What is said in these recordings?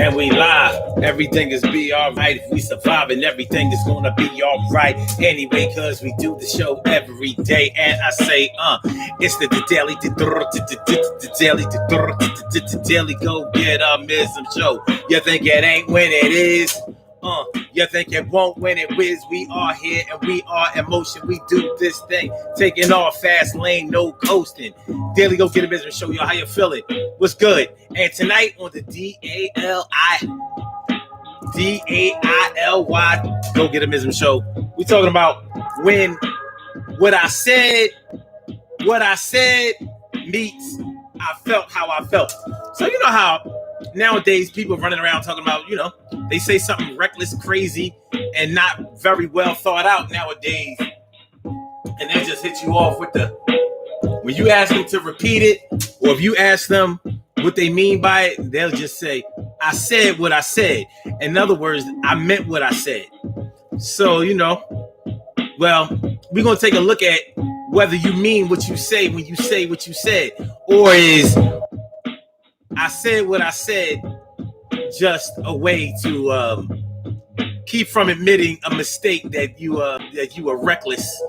and we live. Everything is be alright if we survive, and everything is gonna be alright anyway, cause we do the show every day. And I say, it's the daily, the daily go get a mism show. You think it ain't when it is? You think it won't when it whiz? We are here and we are in motion. We do this thing, taking off fast lane, no coasting. Daily go get a business, show y'all how you feeling. What's good? And tonight on the DAILY go get a business show, we talking about when what I said meets I felt how I felt. So you know how nowadays people running around talking about, they say something reckless, crazy, and not very well thought out nowadays. And they just hit you off with when you ask them to repeat it, or if you ask them what they mean by it, they'll just say, I said what I said. In other words, I meant what I said. So, well, we're going to take a look at whether you mean what you say when you say what you said, or is I said what I said just a way to keep from admitting a mistake that you were reckless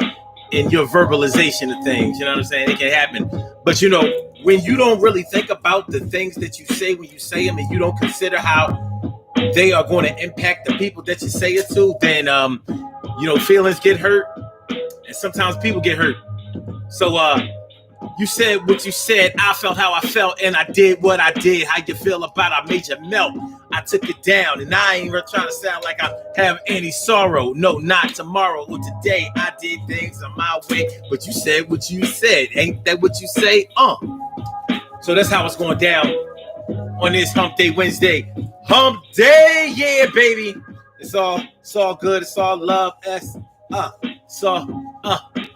in your verbalization of things. You know what I'm saying? It can happen. But when you don't really think about the things that you say when you say them, and you don't consider how they are going to impact the people that you say it to, then feelings get hurt, and sometimes people get hurt. So you said what you said, I felt how I felt, and I did what I did. How you feel about I made you melt? I took it down, and I ain't trying to sound like I have any sorrow. No, not tomorrow or today. I did things on my way, but you said what you said. Ain't that what you say? So that's how it's going down on this Hump Day Wednesday. Hump Day, yeah, baby. It's all good. It's all love.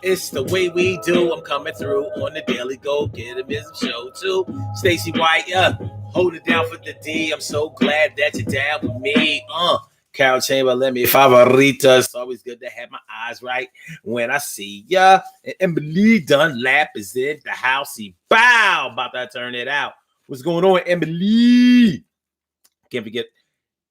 It's the way we do. I'm coming through on the Daily Go Get a Business Show too. Stacey White, hold it down for the D. I'm so glad that you're down with me. Carol Chamberlain, mi favorita. It's always good to have my eyes right when I see ya. And Emily Dunlap is in the house. He bow about to turn it out. What's going on, Emily? Can't forget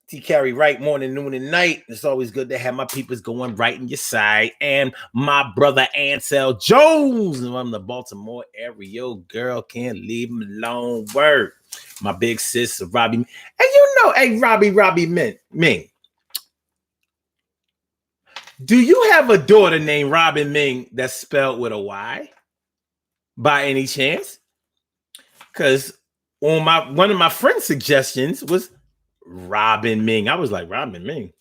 T. Carey Wright, morning, noon, and night. It's always good to have my peoples going right in your side. And my brother Ansel Jones from the Baltimore area. Girl, can't leave him alone. Word. My big sis, Robbie. And Robbie Ming. Do you have a daughter named Robin Ming that's spelled with a Y? By any chance? Because one of my friend's suggestions was Robin Ming. I was like, Robin Ming.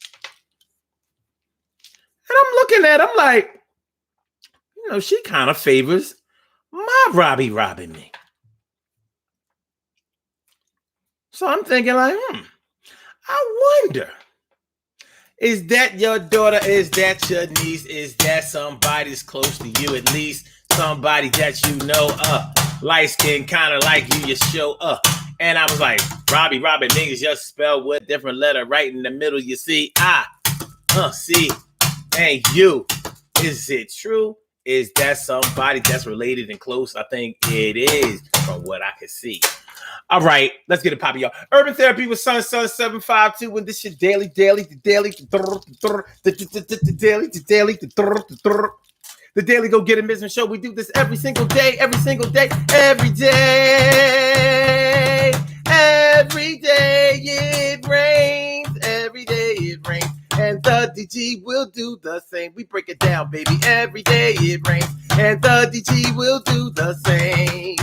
And I'm looking at her, I'm like, she kind of favors my Robin Ming. So I'm thinking like, I wonder, is that your daughter? Is that your niece? Is that somebody that's close to you? At least somebody that light skin, kind of like you show up. And I was like, Robin Ming is just spelled with a different letter right in the middle. You see, C, and you. Is it true? Is that somebody that's related and close? I think it is from what I can see. All right, let's get it popping, y'all. Urban Therapy with Sun 752. When this shit daily. The Daily Go Get a Business Show. We do this every single day. Every day it rains. Every day it rains. And the DG will do the same. We break it down, baby. Every day it rains. And the DG will do the same.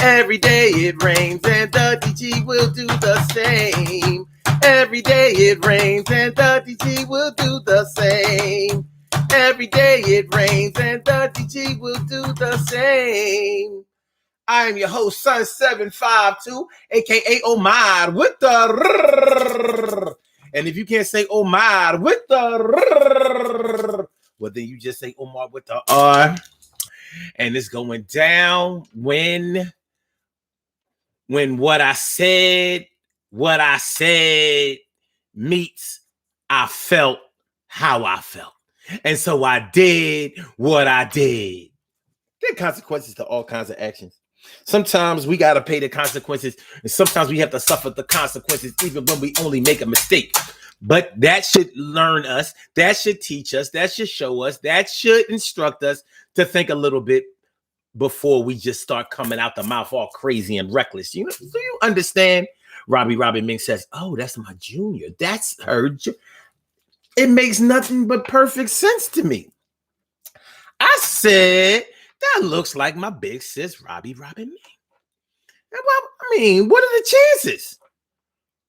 Every day it rains. And the DG will do the same. Every day it rains. And the DG will do the same. Every day it rains, and the DG will do the same. I am your host, Sun 752, aka Omar with the. And if you can't say Omar with the, well, then you just say Omar with the R. And it's going down when what I said meets I felt how I felt. And so I did what I did. There are consequences to all kinds of actions. Sometimes we got to pay the consequences, and sometimes we have to suffer the consequences even when we only make a mistake. But that should learn us, that should teach us, that should show us, that should instruct us to think a little bit before we just start coming out the mouth all crazy and reckless. Do you understand? Robbie Ming says, oh, that's my junior. That's her. It makes nothing but perfect sense to me. I said, that looks like my big sis, Robbie Ming. Well, I mean, what are the chances?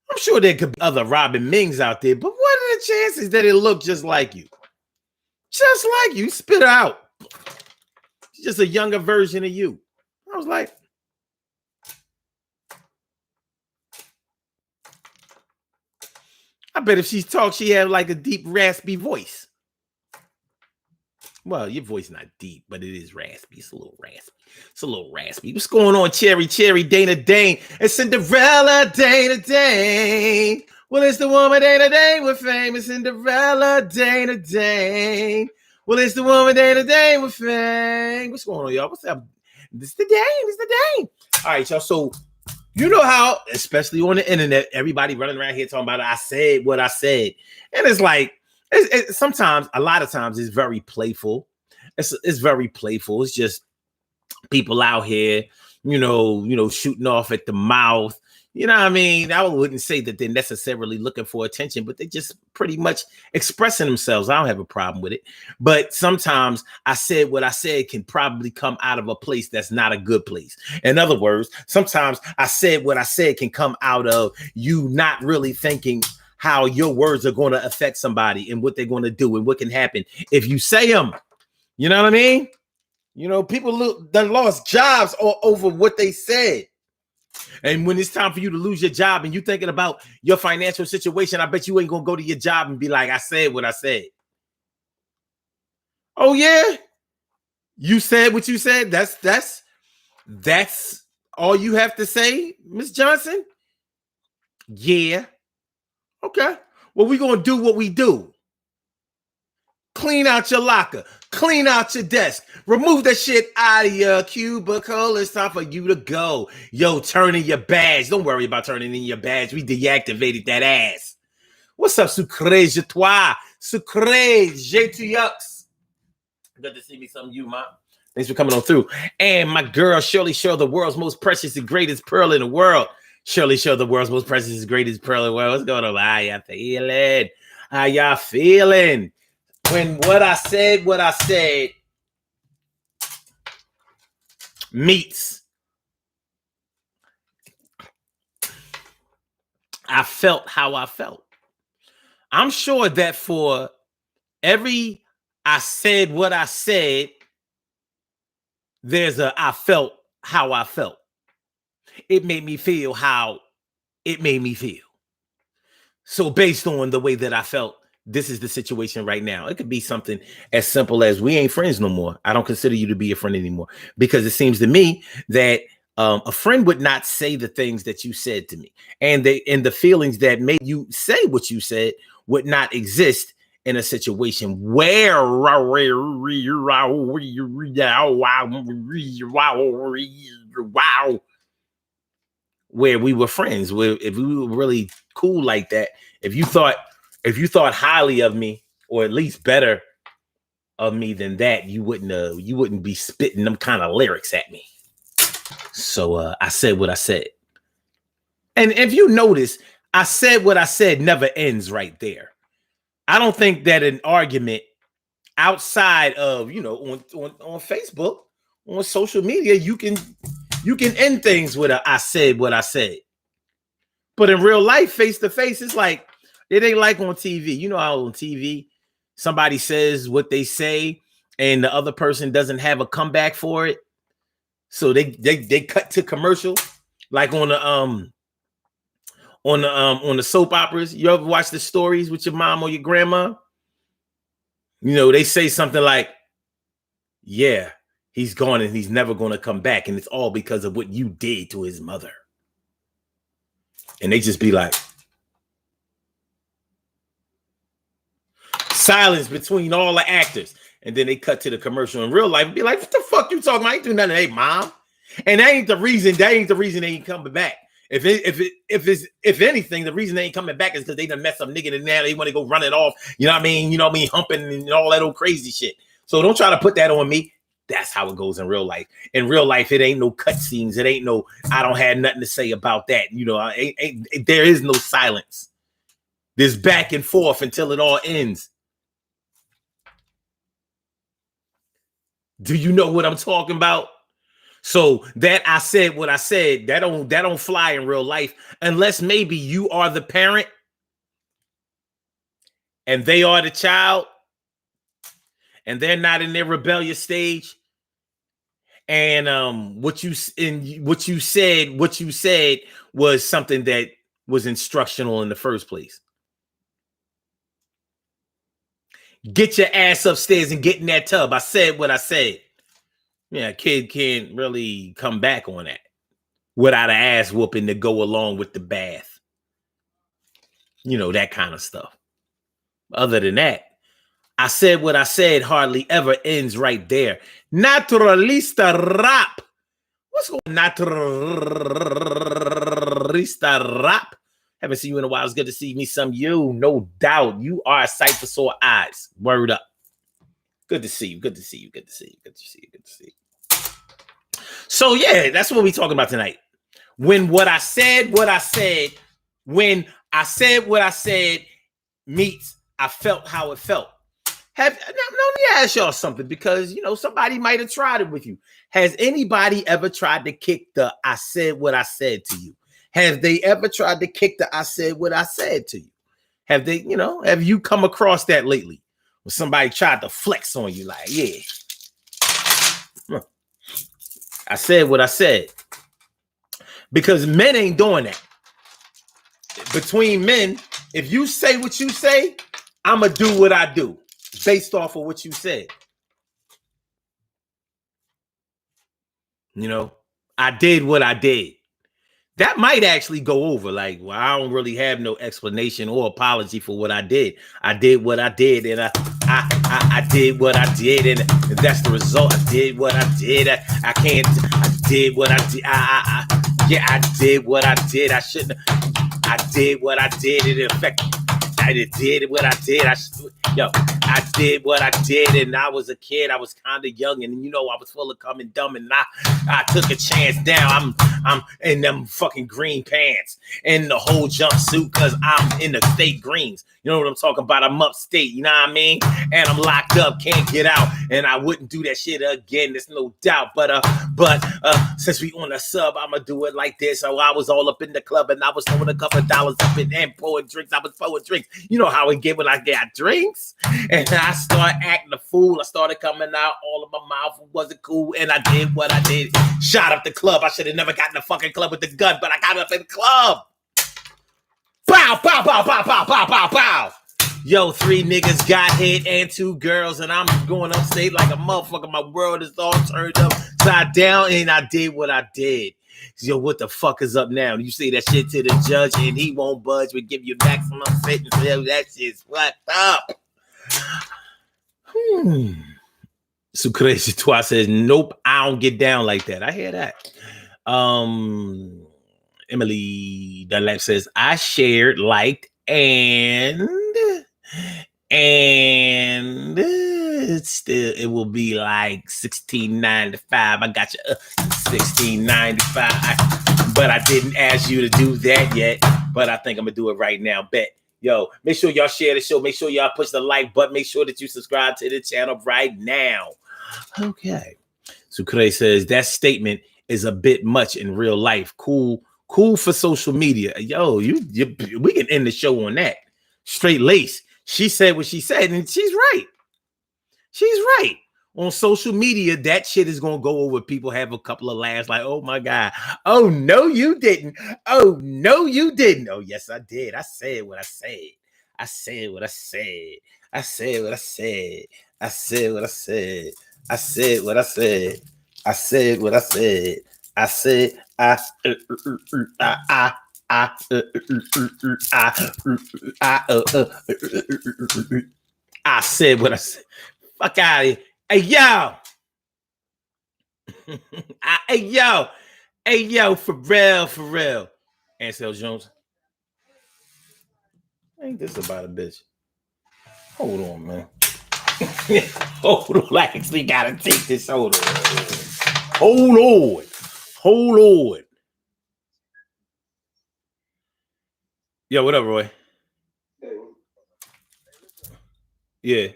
I'm sure there could be other Robin Mings out there, but what are the chances that it look just like you? Just like you. Spit out. It's just a younger version of you. I was like, I bet if she talked, she had like a deep, raspy voice. Well, your voice not deep, but it is raspy. It's a little raspy. What's going on, Cherry, Dana Dane, and Cinderella, Dana Dane? Well, it's the woman, Dana Dane, with famous Cinderella, Dana Dane. Well, it's the woman, Dana Dane, with fame. What's going on, y'all? What's up? This the Dane. All right, y'all. So, you know how, especially on the internet, everybody running around here talking about, I said what I said. And it's like, sometimes, a lot of times, it's very playful. It's very playful. It's just people out here, shooting off at the mouth. You know what I mean? I wouldn't say that they're necessarily looking for attention, but they're just pretty much expressing themselves. I don't have a problem with it. But sometimes I said what I said can probably come out of a place that's not a good place. In other words, sometimes I said what I said can come out of you not really thinking how your words are going to affect somebody and what they're going to do and what can happen if you say them. You know what I mean? People that lost jobs over what they said. And when it's time for you to lose your job and you thinking about your financial situation, I bet you ain't going to go to your job and be like, I said what I said. Oh, yeah? You said what you said? That's all you have to say, Miss Johnson? Yeah. Okay. Well, we're going to do what we do. Clean out your locker. Clean out your desk. Remove that shit out of your cubicle. It's time for you to go. Yo, turn in your badge. Don't worry about turning in your badge. We deactivated that ass. What's up, Sucre je toi? Sucre je tuyux. Good to see me, some of you, man. Thanks for coming on through. And my girl, Shirley Show, the world's most precious and greatest pearl in the world. Shirley Show, the world's most precious and greatest pearl in the world. What's going on? How y'all feeling? How y'all feeling? When what I said meets, I felt how I felt. I'm sure that for every I said what I said, there's a I felt how I felt. It made me feel how it made me feel. So based on the way that I felt, this is the situation right now. It could be something as simple as we ain't friends no more. I don't consider you to be a friend anymore, because it seems to me that a friend would not say the things that you said to me, and the feelings that made you say what you said would not exist in a situation where we were friends. Where if we were really cool like that, if you thought highly of me, or at least better of me than that, you wouldn't be spitting them kind of lyrics at me. So I said what I said. And if you notice, I said what I said never ends right there. I don't think that an argument outside of, on Facebook, on social media, you can end things with a I said what I said. But in real life, face to face, it's like, it ain't like on TV. You know how on TV, somebody says what they say and the other person doesn't have a comeback for it. So they cut to commercial, like on the soap operas. You ever watch the stories with your mom or your grandma? They say something like, yeah, he's gone and he's never going to come back. And it's all because of what you did to his mother. And they just be like, silence between all the actors. And then they cut to the commercial. In real life, be like, what the fuck you talking about? I ain't do nothing. Hey, mom. And that ain't the reason. That ain't the reason they ain't coming back. If anything, the reason they ain't coming back is because they done mess up nigga and now they want to go run it off. You know what I mean? You know what I mean? Humping and all that old crazy shit. So don't try to put that on me. That's how it goes in real life. In real life, it ain't no cutscenes. It ain't no, I don't have nothing to say about that. You know, there is no silence. There's back and forth until it all ends. Do you know what I'm talking about? So that I said what I said, that don't fly in real life unless maybe you are the parent and they are the child and they're not in their rebellious stage. And what you said was something that was instructional in the first place. Get your ass upstairs and get in that tub. I said what I said. Yeah, a kid can't really come back on that without an ass whooping to go along with the bath. You know, that kind of stuff. Other than that, I said what I said hardly ever ends right there. Naturalista rap. What's going on, Naturalista rap? Haven't seen you in a while. It's good to see me some you. No doubt. You are a sight for sore eyes. Word up. Good to see you. Good to see you. Good to see you. Good to see you. Good to see you. So yeah, that's what we're talking about tonight. When what I said meets I felt how it felt. Let me ask y'all something, because you know somebody might have tried it with you. Has anybody ever tried to kick the I said what I said to you? Have they ever tried to kick the I said what I said to you? Have they, have you come across that lately? When somebody tried to flex on you like, yeah, I said what I said. Because men ain't doing that. Between men, if you say what you say, I'm going to do what I do based off of what you said. You know, I did what I did. That might actually go over. Like, well, I don't really have no explanation or apology for what I did. I did what I did, and I did what I did, and that's the result. I did what I did. I did what I did. I did what I did. I shouldn't. I did what I did. It affected. I did what I did. I did what I did, and I was a kid. I was kind of young, and I was full of cum and dumb, and I took a chance down. I'm in them fucking green pants and the whole jumpsuit because I'm in the state greens. You know what I'm talking about? I'm upstate, you know what I mean? And I'm locked up, can't get out, and I wouldn't do that shit again. There's no doubt. But since we on the sub, I'ma do it like this. So I was all up in the club, and I was throwing a couple of dollars up in and pouring drinks. I was pouring drinks. You know how it get when I got drinks. And I started acting a fool. I started coming out all of my mouth. It wasn't cool. And I did what I did. Shot up the club. I should have never gotten the fucking club with the gun, but I got up in the club. Bow, bow, bow, bow, bow, bow, bow, bow. Yo, 3 niggas got hit and 2 girls, and I'm going upstate like a motherfucker. My world is all turned upside down, and I did what I did. Yo, what the fuck is up now? You say that shit to the judge, and he won't budge. We give you maximum sentence. Yo, that shit's fucked up. So crazy. Twice says, nope, I don't get down like that. I hear that. Emily Dunlap says, I shared, liked, and it will be like $16.95. I got you $16.95. But I didn't ask you to do that yet. But I think I'm gonna do it right now. Bet. Yo, make sure y'all share the show. Make sure y'all push the like button. Make sure that you subscribe to the channel right now. Okay. Sucre says that statement is a bit much in real life. Cool for social media. Yo, we can end the show on that. Straight lace. She said what she said, and she's right. She's right. On social media, that shit is gonna go over. People have a couple of laughs, like, "Oh my god, oh no, you didn't. Oh no, you didn't. Oh yes, I did. I said what I said. I said what I said. I said what I said. I said what I said. I said what I said. I said what I said. I said I said what I said. Fuck out of here. Hey, yo. Hey yo, for real. Ansel Jones. Ain't this about a bitch? Hold on, man. Hold on, I actually gotta take this. Hold on. Yo, what up, Roy? Yeah.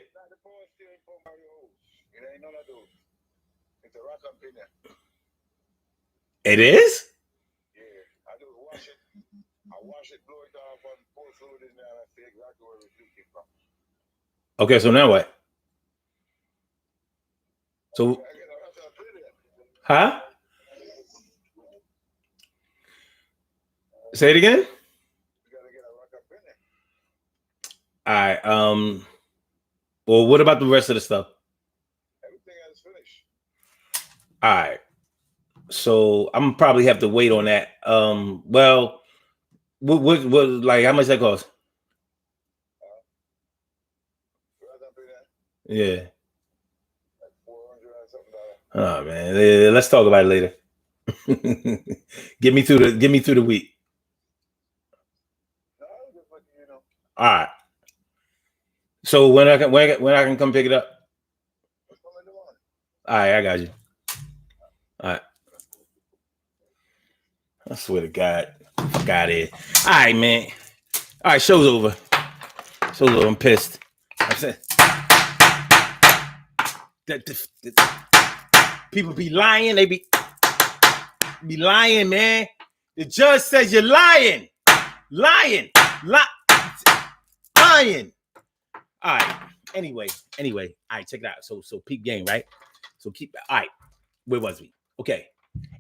It is? Yeah, I just wash it. I wash it, blow it off, and pour fluid in there, and I see exactly where it's leaking from. Okay, so now what? So, huh? Say it again? You gotta get a rock up in there. All right. Well, what about the rest of the stuff? Everything else finished. All right. So I'm probably have to wait on that. Well, what like how much that cost? Yeah. Like $400 or something. Oh man, let's talk about it later. Get me through the week. No, just let you know. All right. So when I can come pick it up? All right, I got you. All right. I swear to God, got it. All right, man. All right, show's over. I'm pissed. I said that people be lying. They be lying, man. The judge says you're lying. Lying. All right. Anyway. All right, check it out. So peep game, right? So keep. All right. Where was we? Okay.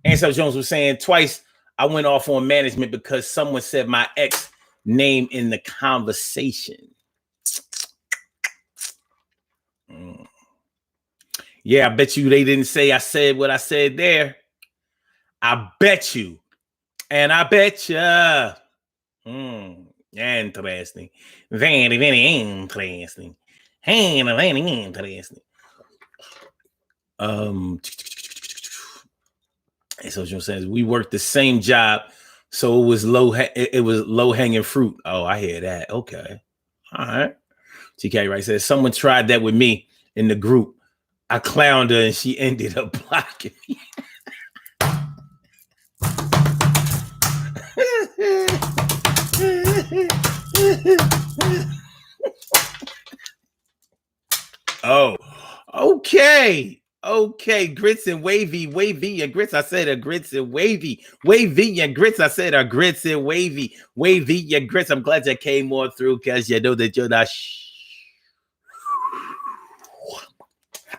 Ansel Jones was saying twice I went off on management because someone said my ex name in the conversation. Yeah, I bet you they didn't say I said what I said there. I bet you. And I bet you. Interesting. Very, very interesting. Very interesting. So Joe says we worked the same job, so it was low hanging fruit. Oh, I hear that. Okay, all right. TK Wright says someone tried that with me in the group. I clowned her and she ended up blocking me. Oh, okay. Okay, grits and wavy and grits. I said a grits and wavy and grits. I said a grits and wavy and grits. I'm glad you came more through because you know that you're not.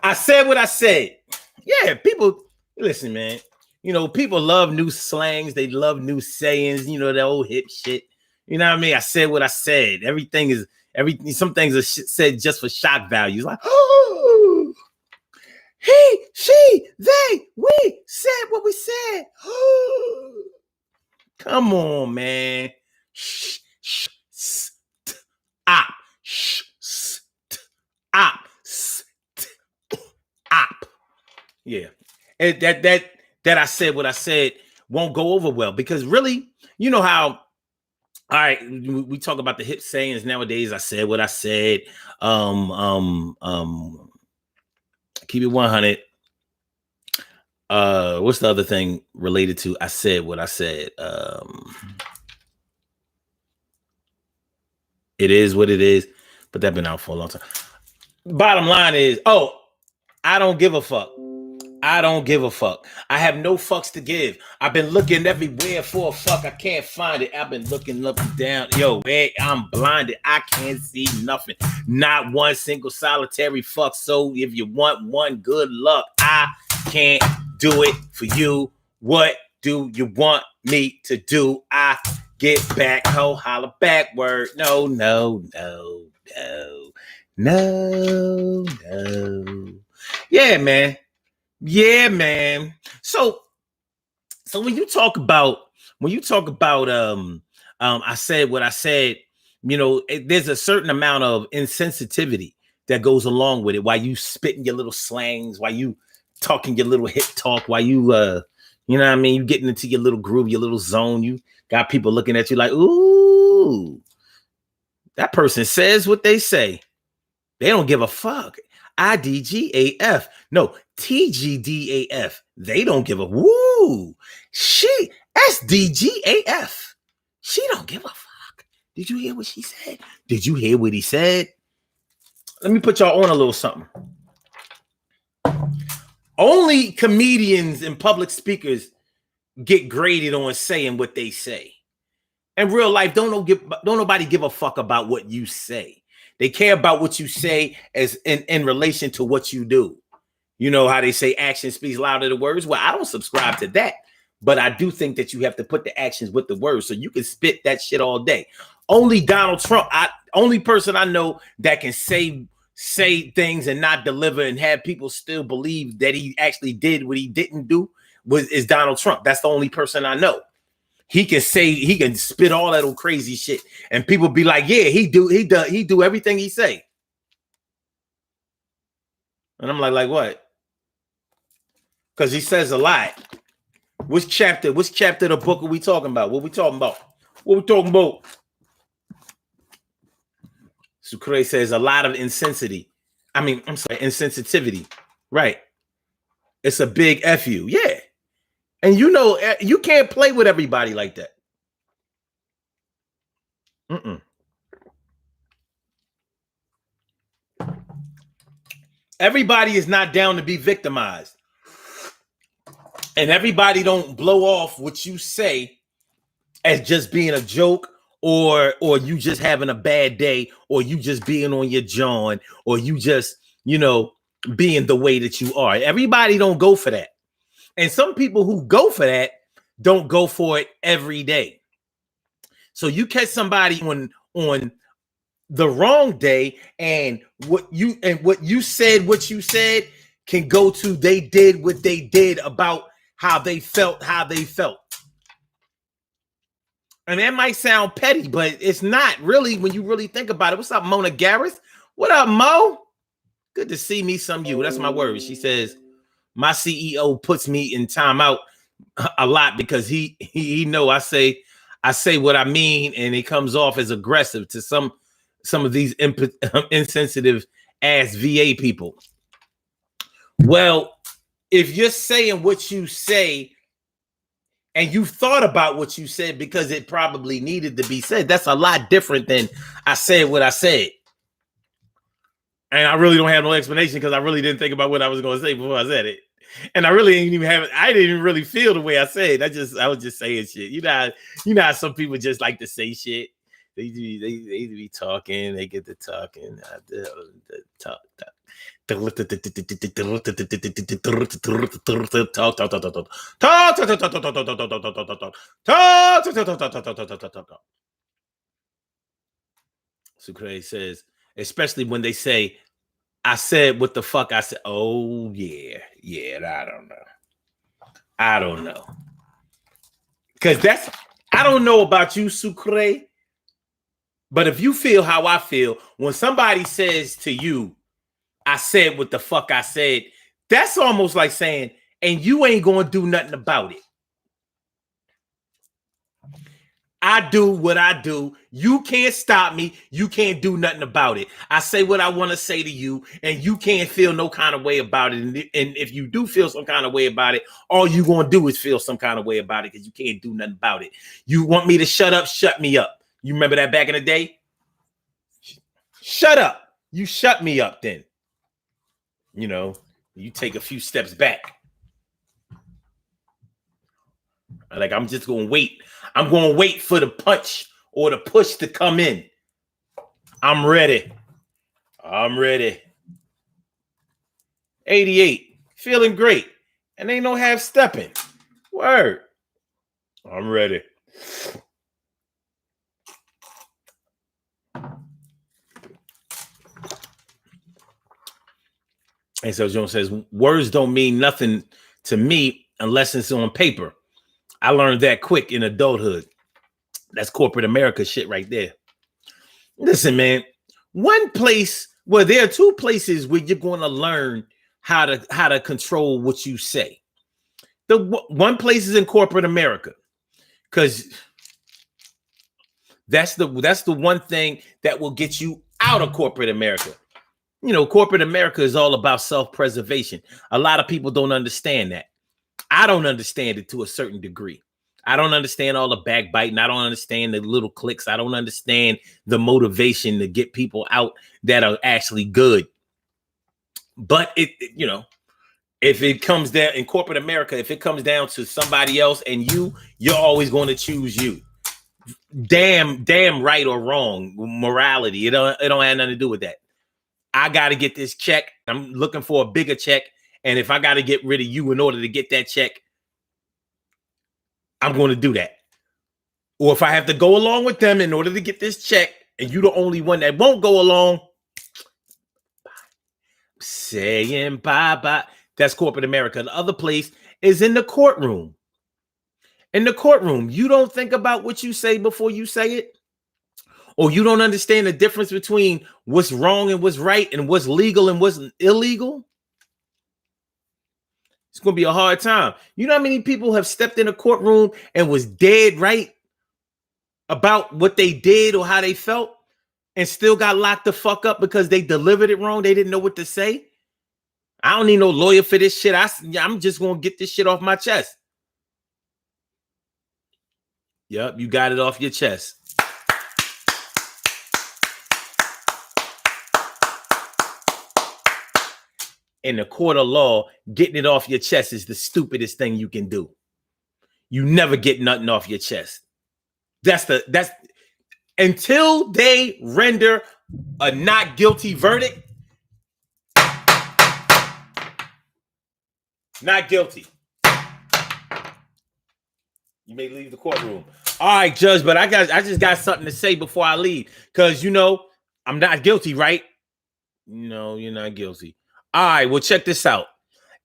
I said what I said. Yeah, people listen, man. You know, people love new slangs. They love new sayings. You know, the old hip shit. You know what I mean? I said what I said. Some things are said just for shock value. Like, oh. He, she, they, we said what we said. Come on, man. Stop. Stop. Yeah. And that I said what I said won't go over well because really, you know how all right, we talk about the hip sayings nowadays. I said what I said. Keep it 100. What's the other thing related to I said what I said? It is what it is, but that's been out for a long time. Bottom line is, I don't give a fuck. I don't give a fuck. I have no fucks to give. I've been looking everywhere for a fuck. I can't find it. I've been looking up and down. Yo, man, I'm blinded. I can't see nothing. Not one single solitary fuck. So if you want one, good luck. I can't do it for you. What do you want me to do? I get back. Ho, holla backward. No. Yeah, man. Yeah, man. So when you talk about I said what I said, you know, there's a certain amount of insensitivity that goes along with it while you spitting your little slangs, while you talking your little hip talk while you you know what I mean, you getting into your little groove, your little zone. You got people looking at you like, ooh, that person says what they say. They don't give a fuck. IDGAF. No, TGDAF. They don't give a woo. She SDGAF. She don't give a fuck. Did you hear what she said? Did you hear what he said? Let me put y'all on a little something. Only comedians and public speakers get graded on saying what they say. In real life, don't nobody give a fuck about what you say. They care about what you say as in relation to what you do. You know how they say action speaks louder than words? Well, I don't subscribe to that, but I do think that you have to put the actions with the words, so you can spit that shit all day. Only Donald Trump, only person I know that can say things and not deliver and have people still believe that he actually did what he didn't do is Donald Trump. That's the only person I know. He can spit all that old crazy shit, and people be like, "Yeah, he do everything he say." And I'm like what? Because he says a lot. Which chapter of the book are we talking about? What we talking about? Sucre says a lot of insensitivity. Right. It's a big F you. Yeah. And you know, you can't play with everybody like that. Everybody is not down to be victimized. And everybody don't blow off what you say as just being a joke, or you just having a bad day, or you just being on your John, or you just, you know, being the way that you are. Everybody don't go for that. And some people who go for that don't go for it every day. So you catch somebody on the wrong day, and what you said can go to they did what they did about how they felt. And that might sound petty, but it's not really when you really think about it. What's up, Mona Gareth? What up, Mo? Good to see me some you. That's my word. She says, my CEO puts me in timeout a lot because he know I say what I mean, and it comes off as aggressive to some of these insensitive ass VA people. Well, if you're saying what you say and you thought about what you said because it probably needed to be said, that's a lot different than I said what I said. And I really don't have no explanation because I really didn't think about what I was going to say before I said it. And I really didn't even have it. I didn't even really feel the way I said. I was just saying shit. You know how some people just like to say shit. They be talking. They get to talking. Talk. Sucre says, especially when they say, I said what the fuck I said. Oh, yeah. I don't know. Because I don't know about you, Sucre, but if you feel how I feel, when somebody says to you, I said what the fuck I said, that's almost like saying, and you ain't going to do nothing about it. I do what I do. You can't stop me. You can't do nothing about it. I say what I want to say to you, and you can't feel no kind of way about it. And if you do feel some kind of way about it, all you're going to do is feel some kind of way about it because you can't do nothing about it. You want me to shut up? Shut me up. You remember that back in the day? Shut up. You shut me up then. You know, you take a few steps back. Like, I'm just going to wait. I'm going to wait for the punch or the push to come in. I'm ready. 88. Feeling great. And ain't no half stepping. Word. I'm ready. And so Jones says, words don't mean nothing to me unless it's on paper. I learned that quick in adulthood. That's corporate America shit right there. Listen, man, there are two places where you're going to learn how to control what you say. The one place is in corporate America, because that's the one thing that will get you out of corporate America. You know, corporate America is all about self-preservation. A lot of people don't understand that. I don't understand it to a certain degree. I don't understand all the backbiting. I don't understand the little clicks. I don't understand the motivation to get people out that are actually good. But you know, if it comes down in corporate America, if it comes down to somebody else and you're always going to choose you. Damn right or wrong, morality. It don't have nothing to do with that. I got to get this check. I'm looking for a bigger check. And if I got to get rid of you in order to get that check, I'm going to do that. Or if I have to go along with them in order to get this check, and you're the only one that won't go along, saying bye-bye. That's corporate America. The other place is in the courtroom. In the courtroom, you don't think about what you say before you say it. Or you don't understand the difference between what's wrong and what's right and what's legal and what's illegal. It's going to be a hard time. You know how many people have stepped in a courtroom and was dead right about what they did or how they felt and still got locked the fuck up because they delivered it wrong? They didn't know what to say. I don't need no lawyer for this shit. I'm just going to get this shit off my chest. Yep, you got it off your chest. In the court of law, getting it off your chest is the stupidest thing you can do. You never get nothing off your chest. That's until they render a not guilty verdict. Not guilty. You may leave the courtroom. All right, Judge, but I just got something to say before I leave. Because, you know, I'm not guilty, right? No, you're not guilty. All right, well, check this out.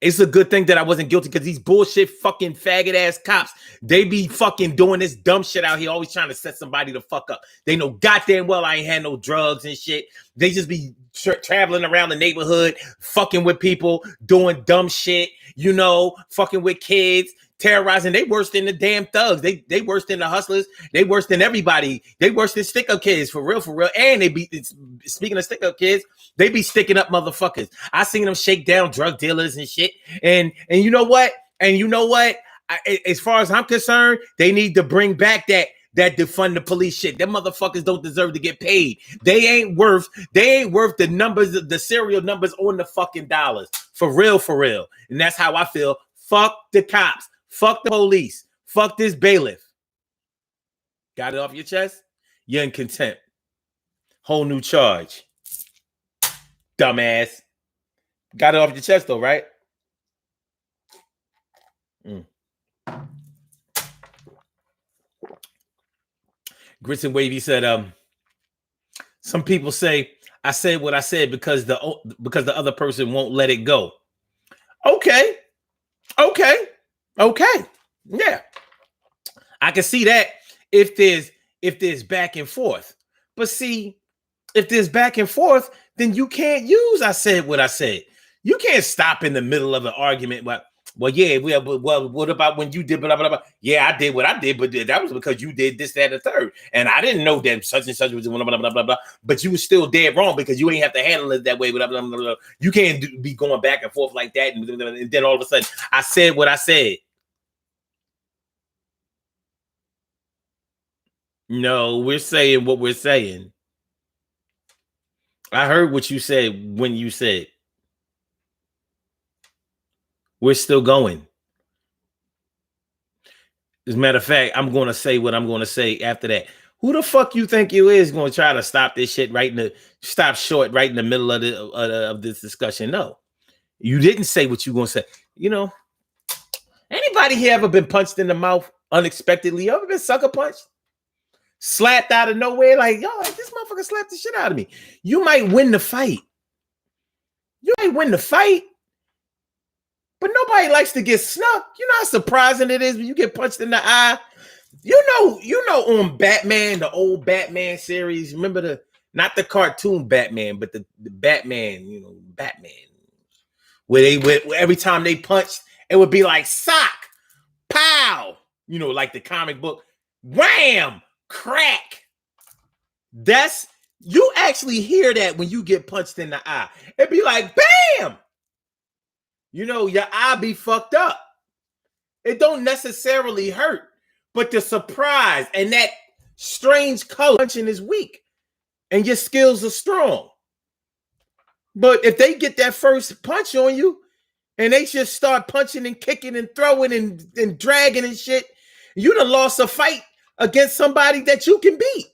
It's a good thing that I wasn't guilty because these bullshit fucking faggot ass cops, they be fucking doing this dumb shit out here, always trying to set somebody the fuck up. They know goddamn well I ain't had no drugs and shit. They just be traveling around the neighborhood, fucking with people, doing dumb shit, you know, fucking with kids, terrorizing. They worse than the damn thugs. They worse than the hustlers. They worse than everybody. They worse than stick-up kids, for real. And they be, speaking of stick-up kids, they be sticking up motherfuckers. I seen them shake down drug dealers and shit. And you know what? As far as I'm concerned, they need to bring back that defund the police shit. Them motherfuckers don't deserve to get paid. They ain't worth the numbers, the serial numbers on the fucking dollars. For real. And that's how I feel. Fuck the cops. Fuck the police. Fuck this bailiff. Got it off your chest? You're in contempt. Whole new charge. Dumbass. Got it off your chest though, right? Grits and Wavy said, some people say I said what I said because the other person won't let it go. Okay. Yeah. I can see that if there's back and forth. But see, if there's back and forth, then you can't use I said what I said. You can't stop in the middle of an argument. Well, what about when you did blah, blah, blah? Yeah, I did what I did, but that was because you did this, that, and the third. And I didn't know that such and such was blah, blah, blah, blah, blah. But you were still dead wrong because you ain't have to handle it that way. Blah, blah, blah, blah. You can't be going back and forth like that. And then all of a sudden, I said what I said. No, we're saying what we're saying. I heard what you said when you said. We're still going. As a matter of fact, I'm going to say what I'm going to say after that. Who the fuck you think you is going to try to stop this shit stop short right in the middle of this discussion? No, you didn't say what you going to say. You know, anybody here ever been punched in the mouth unexpectedly? You ever been sucker punched? Slapped out of nowhere? Like, yo, this motherfucker slapped the shit out of me. You might win the fight. But nobody likes to get snuck. You know how surprising it is when you get punched in the eye. You know, on Batman, the old Batman series. Remember not the cartoon Batman, but the Batman. You know, Batman where they would every time they punched, it would be like sock, pow, you know, like the comic book, wham, crack. That's you actually hear that when you get punched in the eye. It'd be like bam. You know, your eye be fucked up. It don't necessarily hurt, but the surprise and that strange color punching is weak, and your skills are strong. But if they get that first punch on you, and they just start punching and kicking and throwing and dragging and shit, you done lost a fight against somebody that you can beat.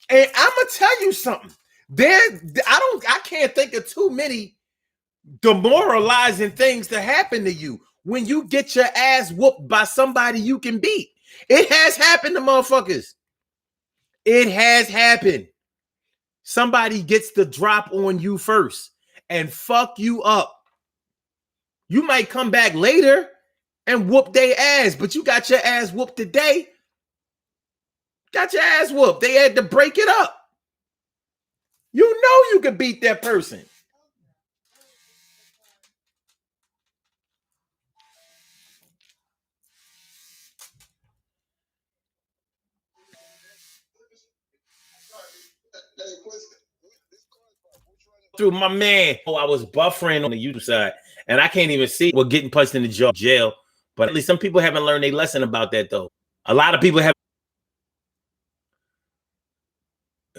And I'm gonna tell you something. I can't think of too many demoralizing things to happen to you when you get your ass whooped by somebody you can beat. It has happened to motherfuckers. It has happened. Somebody gets the drop on you first and fuck you up. You might come back later and whoop their ass, but you got your ass whooped today. Got your ass whooped. They had to break it up. You know you could beat that person. Through my man. Oh, I was buffering on the YouTube side, and I can't even see what getting punched in the jail. But at least some people haven't learned a lesson about that, though. A lot of people have.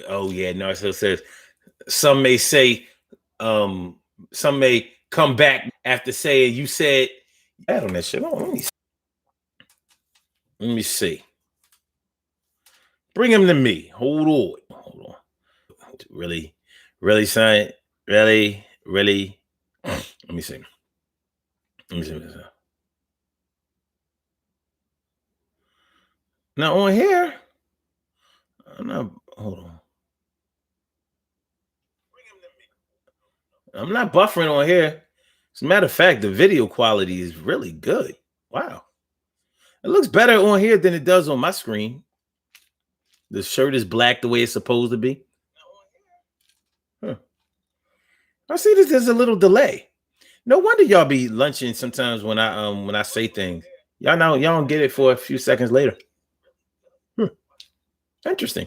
Oh yeah, Narciso says some may say, some may come back after saying you said bad on that shit. Oh, let me see. Bring him to me. Hold on. Really, son. Really. Let me see. Now on here, hold on. I'm not buffering on here. As a matter of fact, the video quality is really good. Wow. It looks better on here than it does on my screen. The shirt is black the way it's supposed to be. Huh. I see that there's a little delay. No wonder y'all be lunching sometimes when I say things. Y'all don't get it for a few seconds later. Interesting.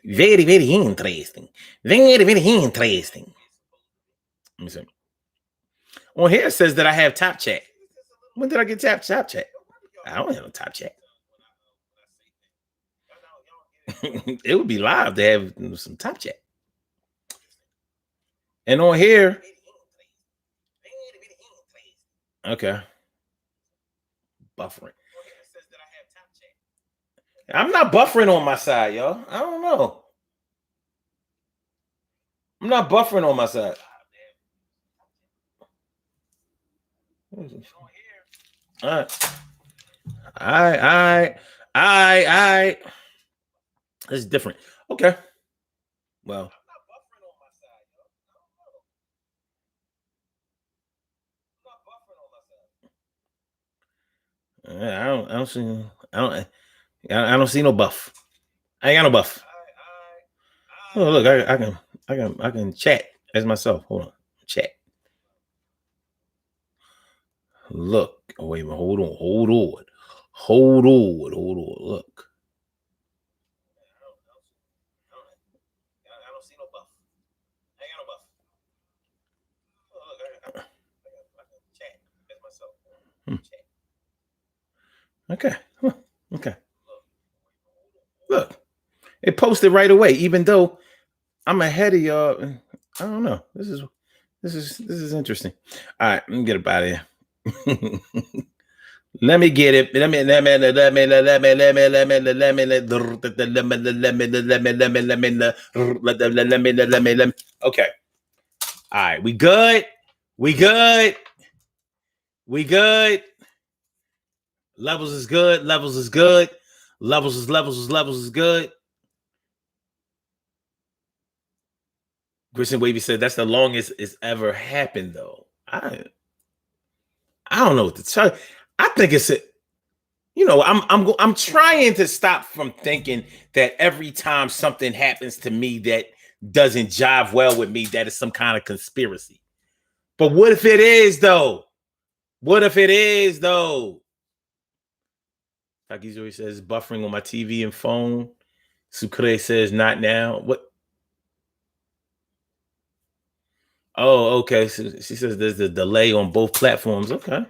Very, very interesting. Very, very interesting. Let me see. On here it says that I have top chat. When did I get top chat? I don't have a top chat. It would be live to have some top chat. And on here, okay, buffering. I'm not buffering on my side, y'all. I don't know. I'm not buffering on my side. All right. It's different. Okay. Well. I don't see no buff. I ain't got no buff. Oh, look, I can chat as myself. Hold on. Chat. Look. Oh, wait a minute. Hold on. Look. I don't see no buff. I ain't got no buff. Oh, look, I can chat as myself. Chat. Okay. Look, it posted right away, even though I'm ahead of y'all. I don't know. This is interesting. All right, let me get up out of here. Let me get it. Okay. All right, we good. Levels is good. Levels is good. Christian Wavy said that's the longest it's ever happened, though. I don't know what to tell you. I think it's I'm trying to stop from thinking that every time something happens to me that doesn't jive well with me, that is some kind of conspiracy. But what if it is though? What if it is though? Takizuri says buffering on my TV and phone. Sukure says not now. What? Oh, okay. So she says there's a delay on both platforms. Okay.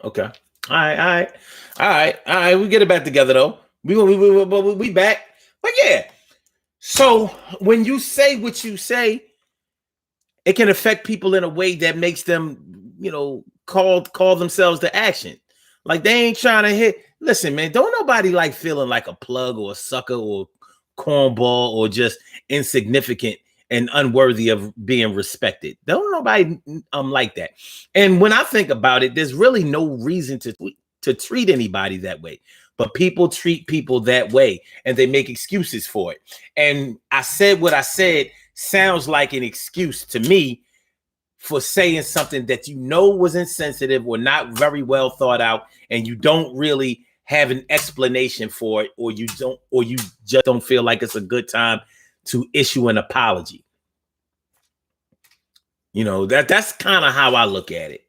Okay. All right. We get it back together though. We back. But yeah. So when you say what you say, it can affect people in a way that makes them, call themselves to action. Like they ain't trying to hit. Listen, man, don't nobody like feeling like a plug or a sucker or cornball or just insignificant and unworthy of being respected. Don't nobody like that. And when I think about it, there's really no reason to treat anybody that way. But people treat people that way and they make excuses for it. And I said what I said sounds like an excuse to me for saying something that was insensitive or not very well thought out, and you don't really have an explanation for it, or you just don't feel like it's a good time to issue an apology. That's kind of how I look at it.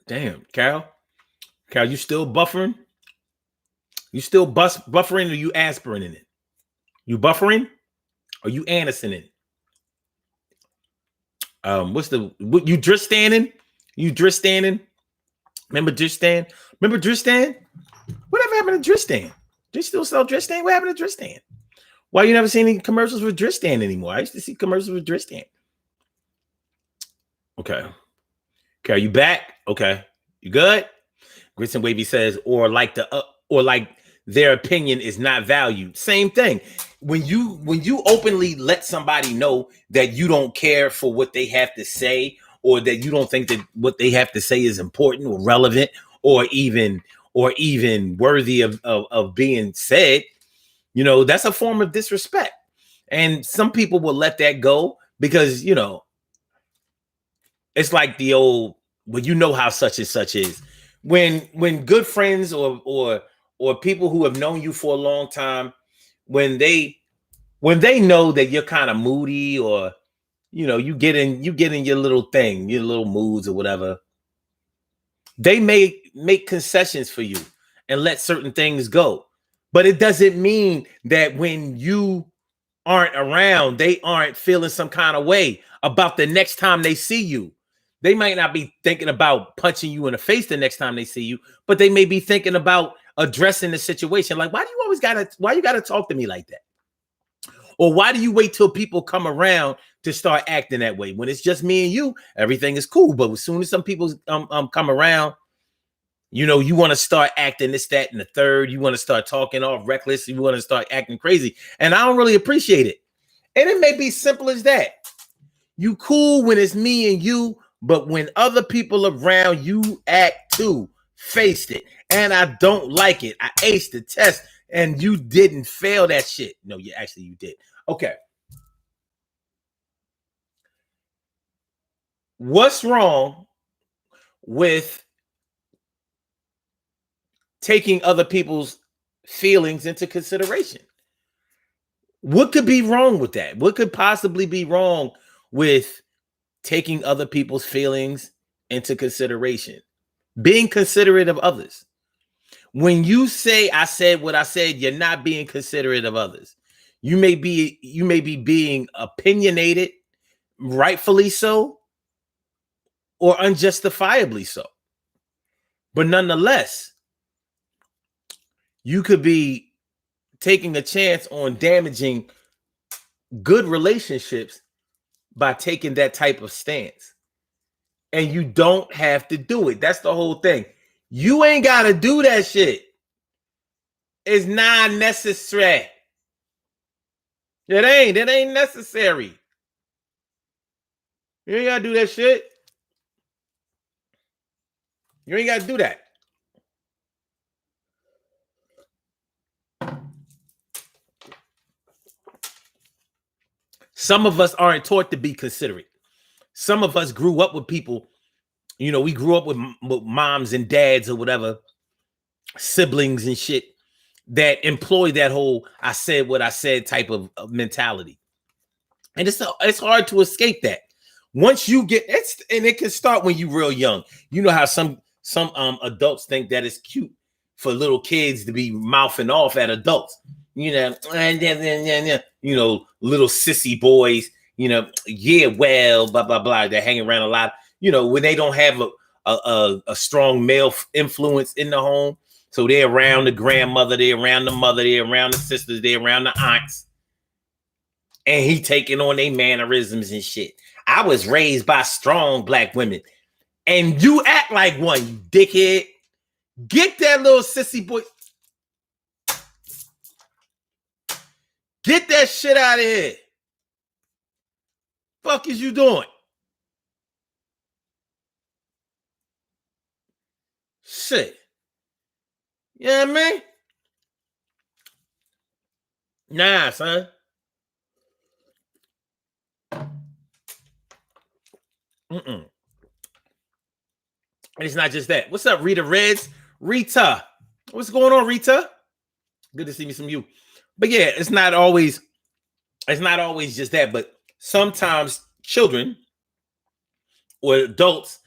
Damn, Cal, you still buffering? You still buffering, or you aspirin in it? You buffering, or you Anderson in it? You Dristan? You Dristan? Remember Dristan? Whatever happened to Dristan? Do you still sell Dristan? What happened to Dristan? Why you never seen any commercials with Dristan anymore? I used to see commercials with Dristan. Okay, are you back? Okay, you good? Grits and Wavy says, or like their opinion is not valued. Same thing. When you openly let somebody know that you don't care for what they have to say, or that you don't think that what they have to say is important or relevant or even worthy of being said, that's a form of disrespect. And some people will let that go because, it's like the old, well, how such and such is. When good friends or people who have known you for a long time, when they know that you're kind of moody, or you get in your little thing, your little moods or whatever, they may make concessions for you and let certain things go. But it doesn't mean that when you aren't around, they aren't feeling some kind of way about the next time they see you. They might not be thinking about punching you in the face the next time they see you, but they may be thinking about addressing the situation. Like, why you gotta talk to me like that? Or why do you wait till people come around to start acting that way? When it's just me and you, everything is cool. But as soon as some people come around, you want to start acting this, that, and the third. You want to start talking all reckless. You want to start acting crazy. And I don't really appreciate it. And it may be simple as that. You cool when it's me and you, but when other people around, you act too. Faced it. And I don't like it. I aced the test and you didn't fail that shit. No, you did. Okay. What's wrong with taking other people's feelings into consideration? What could be wrong with that? What could possibly be wrong with taking other people's feelings into consideration? Being considerate of others. When you say I said what I said, you're not being considerate of others. You may be being opinionated, rightfully so, or unjustifiably so. But nonetheless, you could be taking a chance on damaging good relationships by taking that type of stance. And you don't have to do it. That's the whole thing. You ain't got to do that shit. It's not necessary. It ain't necessary. You ain't got to do that shit. You ain't got to do that. Some of us aren't taught to be considerate. Some of us grew up with people, we grew up with moms and dads or whatever siblings and shit that employ that whole I said what I said type of mentality. And it's hard to escape that. Once you get and it can start when you're real young. You know how some adults think that it's cute for little kids to be mouthing off at adults. You know, and you know, little sissy boys, you know, yeah, well, blah, blah, blah. They're hanging around a lot. You know, when they don't have a strong male influence in the home. So they're around the grandmother, they're around the mother, they're around the sisters, they're around the aunts. And he taking on their mannerisms and shit. I was raised by strong black women. And you act like one, you dickhead. Get that little sissy boy. Get that shit out of here. Fuck is you doing? Shit. You know what I mean? Nah, son. And it's not just that. What's up, Rita Reds? Rita. What's going on, Rita? Good to see me some you. But yeah, it's not always just that, but sometimes children or adults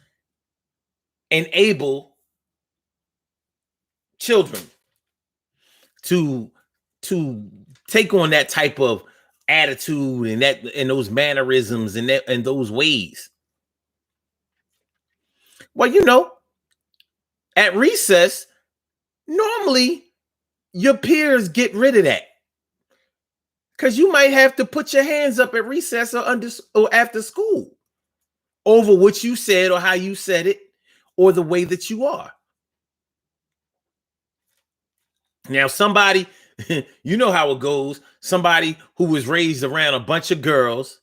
enable children to take on that type of attitude and those mannerisms and those ways. Well, you know, at recess, normally your peers get rid of that. Because you might have to put your hands up at recess or after school over what you said or how you said it or the way that you are. Now, somebody, you know how it goes. Somebody who was raised around a bunch of girls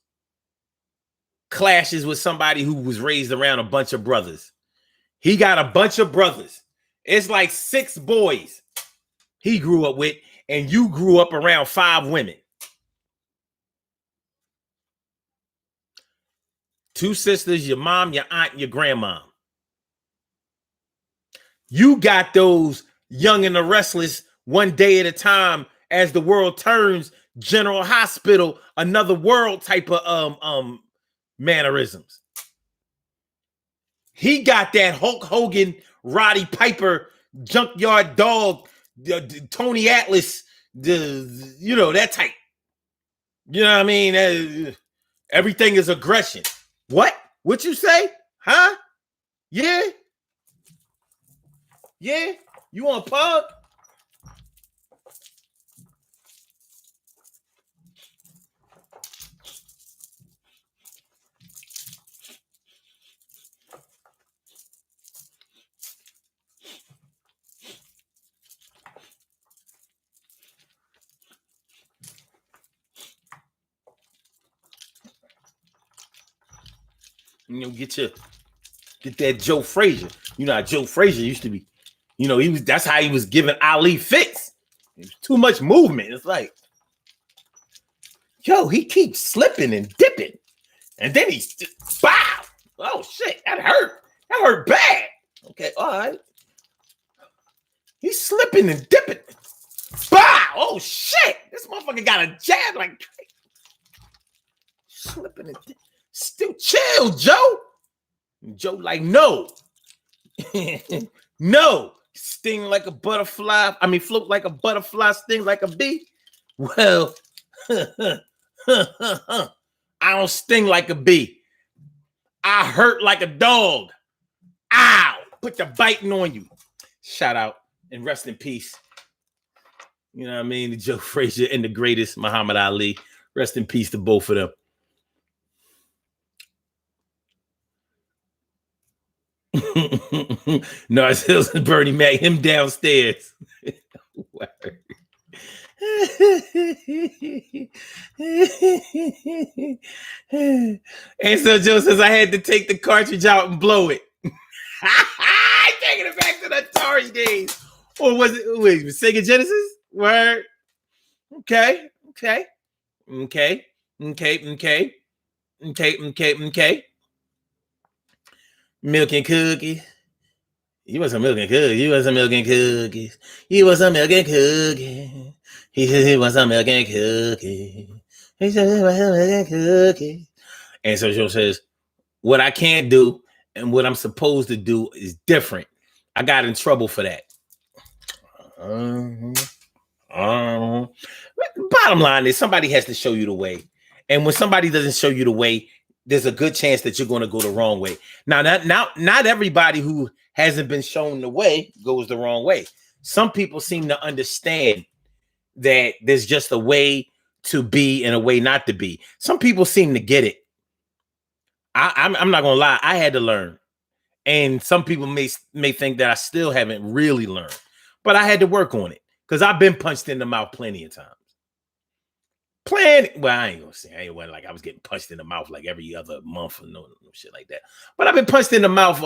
clashes with somebody who was raised around a bunch of brothers. He got a bunch of brothers. It's like 6 boys he grew up with, and you grew up around 5 women. 2 sisters, your mom, your aunt, and your grandma. You got those Young and the Restless, one day at a time, as the world turns, General Hospital, another world type of mannerisms. He got that Hulk Hogan, Roddy Piper, Junkyard Dog, Tony Atlas, that type. You know what I mean? Everything is aggression. What? What you say? Huh? Yeah? Yeah? You want a pug? You know, get that Joe Frazier. You know how Joe Frazier used to be. You know, that's how he was giving Ali fits. It was too much movement. It's like, yo, he keeps slipping and dipping. And then he's bow. Oh shit, that hurt. That hurt bad. Okay, all right. He's slipping and dipping. Bow. Oh shit. This motherfucker got a jab like slipping and dipping. Still chill, Joe. Joe like, no. No. Sting like a butterfly. I mean, float like a butterfly, sting like a bee. Well, I don't sting like a bee. I hurt like a dog. Ow. Put the biting on you. Shout out and rest in peace. You know what I mean? The Joe Frazier and the greatest Muhammad Ali. Rest in peace to both of them. No, it's Hills and Bernie Mac, him downstairs. And so Joe says I had to take the cartridge out and blow it. Taking it back to the Atari days. Or was it Sega Genesis? Word. Okay. Milk and cookies. You want some milk and cookies? You want some milk and cookies? You want some milk and cookies? He wants some milk and cookies. He said he wants some milk and cookies. And so Joe says, what I can't do and what I'm supposed to do is different. I got in trouble for that. Bottom line is somebody has to show you the way. And when somebody doesn't show you the way, there's a good chance that you're going to go the wrong way. Now, not everybody who hasn't been shown the way goes the wrong way. Some people seem to understand that there's just a way to be and a way not to be. Some people seem to get it. I'm not going to lie. I had to learn. And some people may think that I still haven't really learned. But I had to work on it because I've been punched in the mouth plenty of times. Well, I ain't gonna say I ain't like I was getting punched in the mouth like every other month or no shit like that. But I've been punched in the mouth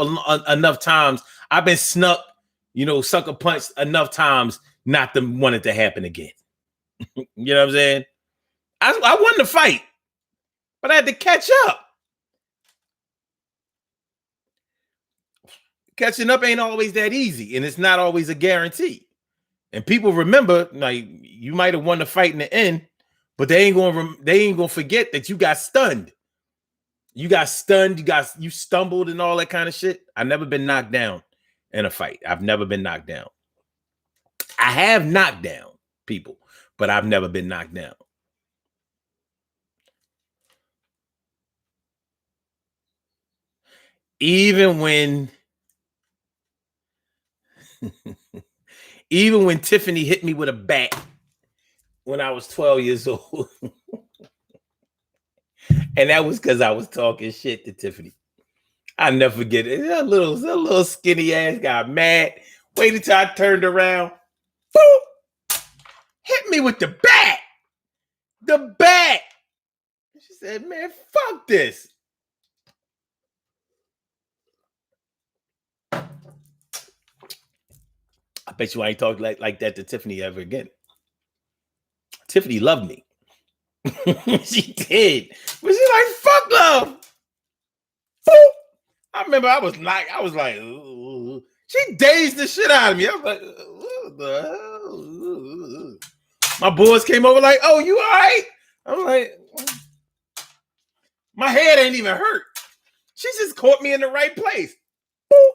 enough times. I've been snuck, sucker punched enough times not to want it to happen again. You know what I'm saying? I won the fight, but I had to catch up. Catching up ain't always that easy, and it's not always a guarantee. And people remember, like, you might have won the fight in the end, but they ain't gonna forget that you got stunned. You got stunned. You stumbled and all that kind of shit. I've never been knocked down in a fight. I've never been knocked down. I have knocked down people, but I've never been knocked down. Even when Tiffany hit me with a bat when I was 12 years old. And that was because I was talking shit to Tiffany. I'll never forget it. That little skinny ass got mad. Waited till I turned around. Boop! Hit me with the bat. The bat. She said, man, fuck this. I bet you I ain't talked like that to Tiffany ever again. Tiffany loved me. She did. But she like, fuck love. Boop. I remember I was like, ooh. She dazed the shit out of me. I was like, what the hell? My boys came over like, oh, you all right? I'm like, my head ain't even hurt. She just caught me in the right place. Boop.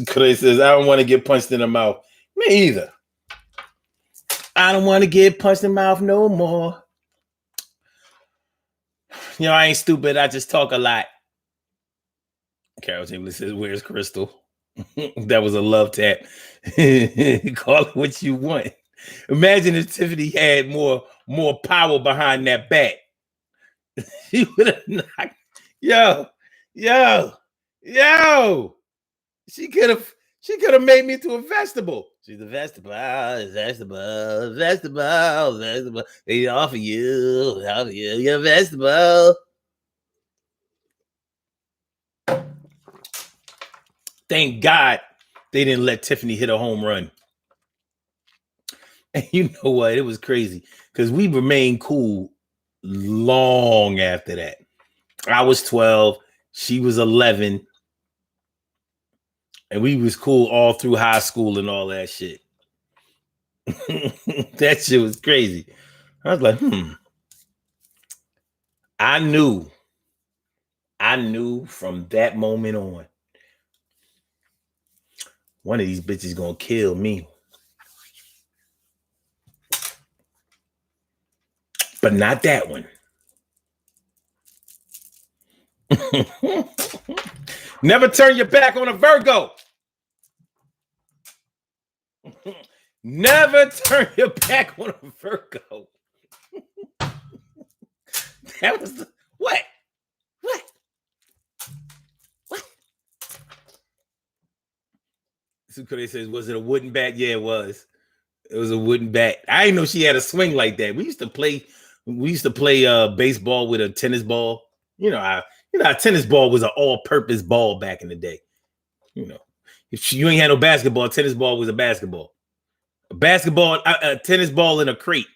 Clay says, I don't want to get punched in the mouth. Me either. I don't want to get punched in the mouth no more. I ain't stupid. I just talk a lot. Carol Chamberlain says, where's Crystal? That was a love tap. Call it what you want. Imagine if Tiffany had more power behind that bat. She would have knocked. Yo. She could have made me into a vegetable. She's a vegetable. They offer you. You're a vegetable. Thank God they didn't let Tiffany hit a home run. And you know what? It was crazy because we remained cool long after that. I was 12. She was 11. And we was cool all through high school and all that shit. That shit was crazy. I was like, I knew from that moment on, one of these bitches gonna kill me. But not that one. Never turn your back on a Virgo. Never turn your back on a Virgo. That was what? Sukure says, was it a wooden bat? Yeah, it was. It was a wooden bat. I didn't know she had a swing like that. We used to play baseball with a tennis ball. A tennis ball was an all-purpose ball back in the day. If you ain't had no basketball, tennis ball was a basketball. A basketball, a tennis ball in a crate.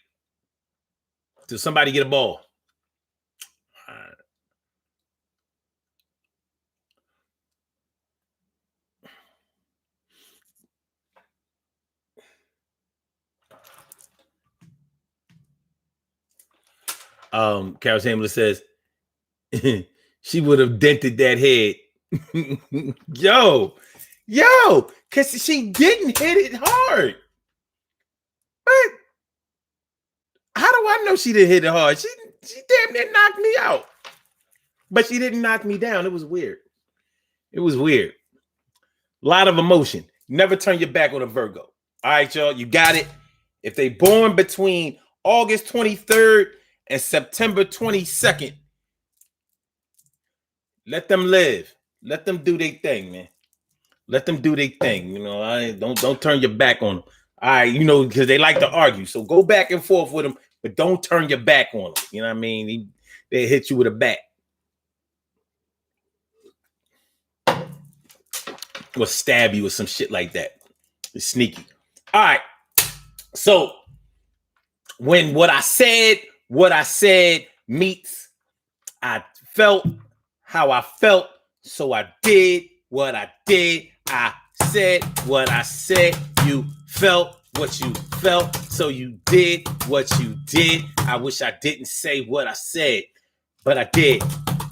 Till somebody get a ball. Carol Chamberlain says she would have dented that head. yo, because she didn't hit it hard. But how do I know she didn't hit it hard? She damn near knocked me out. But she didn't knock me down. It was weird. A lot of emotion. Never turn your back on a Virgo. All right, y'all. You got it. If they born between August 23rd and September 22nd, let them live. Let them do their thing, man. Let them do their thing. You know, don't turn your back on them. All right, you know, because they like to argue. So go back and forth with them, but don't turn your back on them. You know what I mean? They hit you with a bat. Or stab you or some shit like that. It's sneaky. All right. So when what I said meets I felt how I felt, so I did what I did. I said what I said. You felt what you felt, so you did what you did. I wish I didn't say what I said, but I did.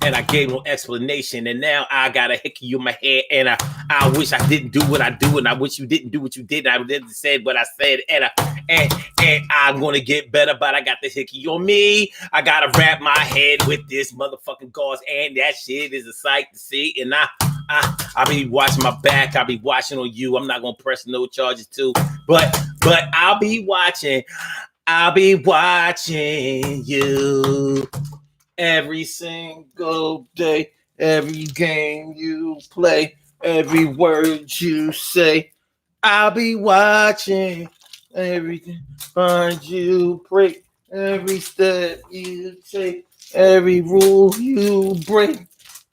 And I gave no explanation, and now I got a hickey in my head, and I wish I didn't do what I do, and I wish you didn't do what you did. I didn't say what I said, and I'm gonna get better, but I got the hickey on me. I gotta wrap my head with this motherfucking gauze, and that shit is a sight to see. And I be watching my back. I be watching on you. I'm not gonna press no charges too, but I'll be watching. I'll be watching you. Every single day, every game you play, every word you say, I'll be watching. Everything find you break, every step you take, every rule you break,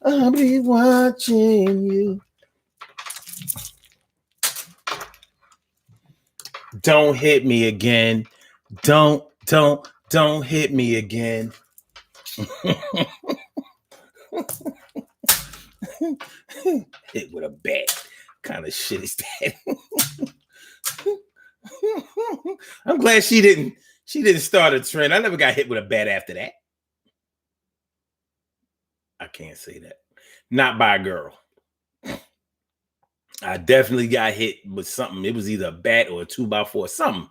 I'll be watching you. Don't hit me again. Don't hit me again. Hit with a bat. Kind of shit is that? I'm glad she didn't start a trend. I never got hit with a bat after that. I can't say that. Not by a girl. I definitely got hit with something. It was either a bat or a 2x4, something.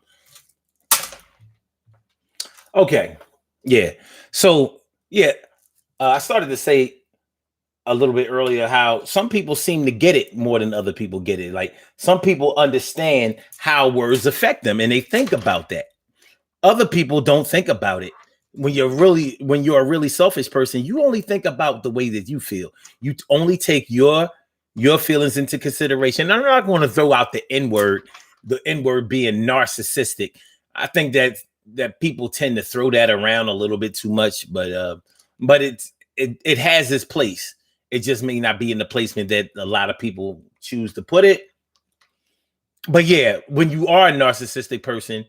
Okay. Yeah. So yeah, I started to say a little bit earlier how some people seem to get it more than other people get it. Like some people understand how words affect them and they think about that. Other people don't think about it. When you're a really selfish person, you only think about the way that you feel. You only take your feelings into consideration. I'm not going to throw out the N-word being narcissistic. I think that people tend to throw that around a little bit too much, but it has its place. It just may not be in the placement that a lot of people choose to put it. But yeah, when you are a narcissistic person,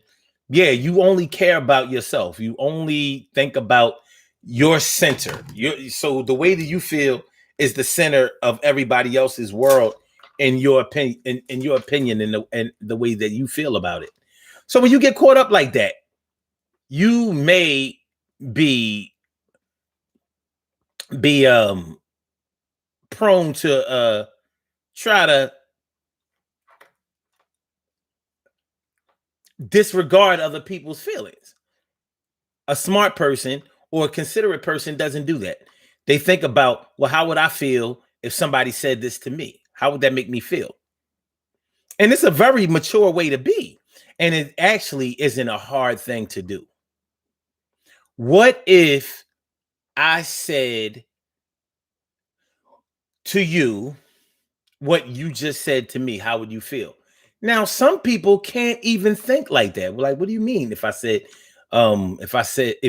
yeah, you only care about yourself. You only think about your center. So the way that you feel is the center of everybody else's world in your opinion, and the way that you feel about it. So when you get caught up like that, you may be prone to try to disregard other people's feelings. A smart person or a considerate person doesn't do that. They think about, well, how would I feel if somebody said this to me? How would that make me feel? And it's a very mature way to be. And it actually isn't a hard thing to do. What if I said to you what you just said to me? How would you feel? Now, some people can't even think like that. We're like, what do you mean? If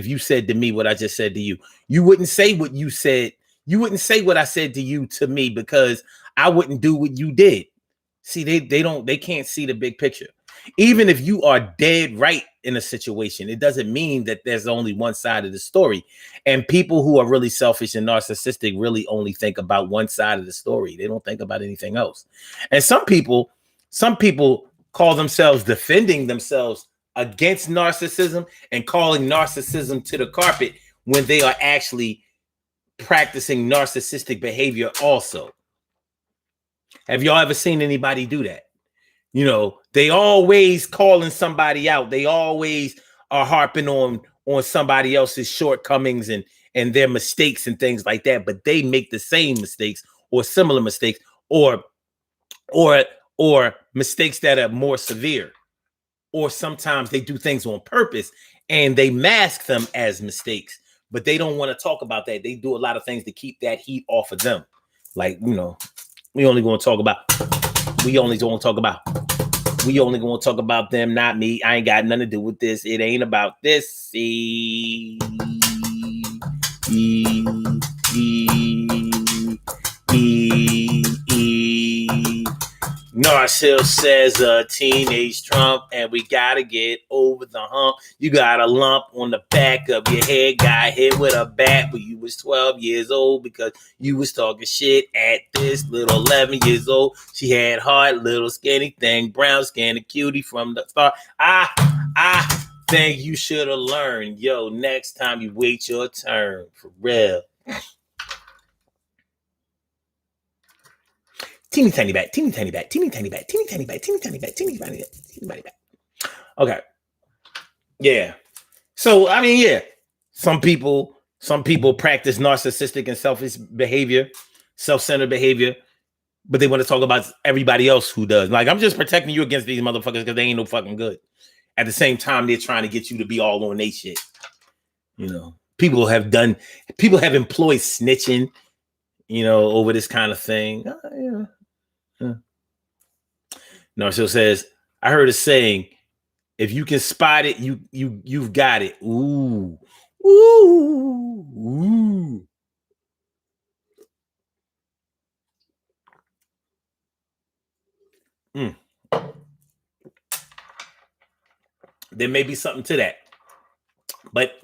you said to me what I just said to you, you wouldn't say what you said. You wouldn't say what I said to you to me because I wouldn't do what you did. See, they can't see the big picture. Even if you are dead right in a situation, it doesn't mean that there's only one side of the story. And people who are really selfish and narcissistic really only think about one side of the story. They don't think about anything else. And some people call themselves defending themselves against narcissism and calling narcissism to the carpet when they are actually practicing narcissistic behavior also. Have y'all ever seen anybody do that? You know, they always calling somebody out. They always are harping on somebody else's shortcomings and their mistakes and things like that, but they make the same mistakes or similar mistakes or mistakes that are more severe. Or sometimes they do things on purpose and they mask them as mistakes, but they don't want to talk about that. They do a lot of things to keep that heat off of them. Like, you know, we only going to talk about them, not me. I ain't got nothing to do with this. It ain't about this. Narcissist says a teenage Trump, and we gotta get over the hump. You got a lump on the back of your head, got hit with a bat when you was 12 years old because you was talking shit at this little 11 years old. She had heart, little skinny thing, brown skin, a cutie from the start. I think you should have learned, yo, next time you wait your turn, for real. Teeny tiny bat, teeny tiny bat, teeny tiny bat, teeny tiny bat, teeny tiny bat, teeny tiny bat, teeny tiny bat. Okay. Yeah. So I mean, yeah. Some people practice narcissistic and selfish behavior, self-centered behavior, but they want to talk about everybody else who does. Like, I'm just protecting you against these motherfuckers because they ain't no fucking good. At the same time, they're trying to get you to be all on they shit. You know, people have employed snitching, you know, over this kind of thing. Yeah. Narcissist says, I heard a saying, if you can spot it, you've got it. Ooh. There may be something to that. But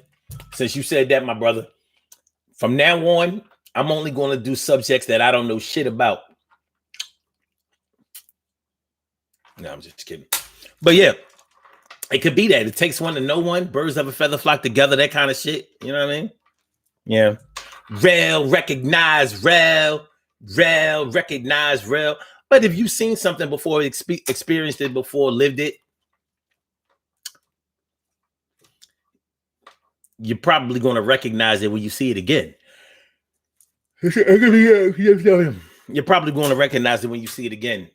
since you said that, my brother, from now on, I'm only going to do subjects that I don't know shit about. No, I'm just kidding. But yeah, it could be that. It takes one to know one. Birds of a feather flock together, that kind of shit. You know what I mean? Yeah. Real, recognize, recognize, real. But if you've seen something before, experienced it before, lived it, you're probably going to recognize it when you see it again. You're probably going to recognize it when you see it again.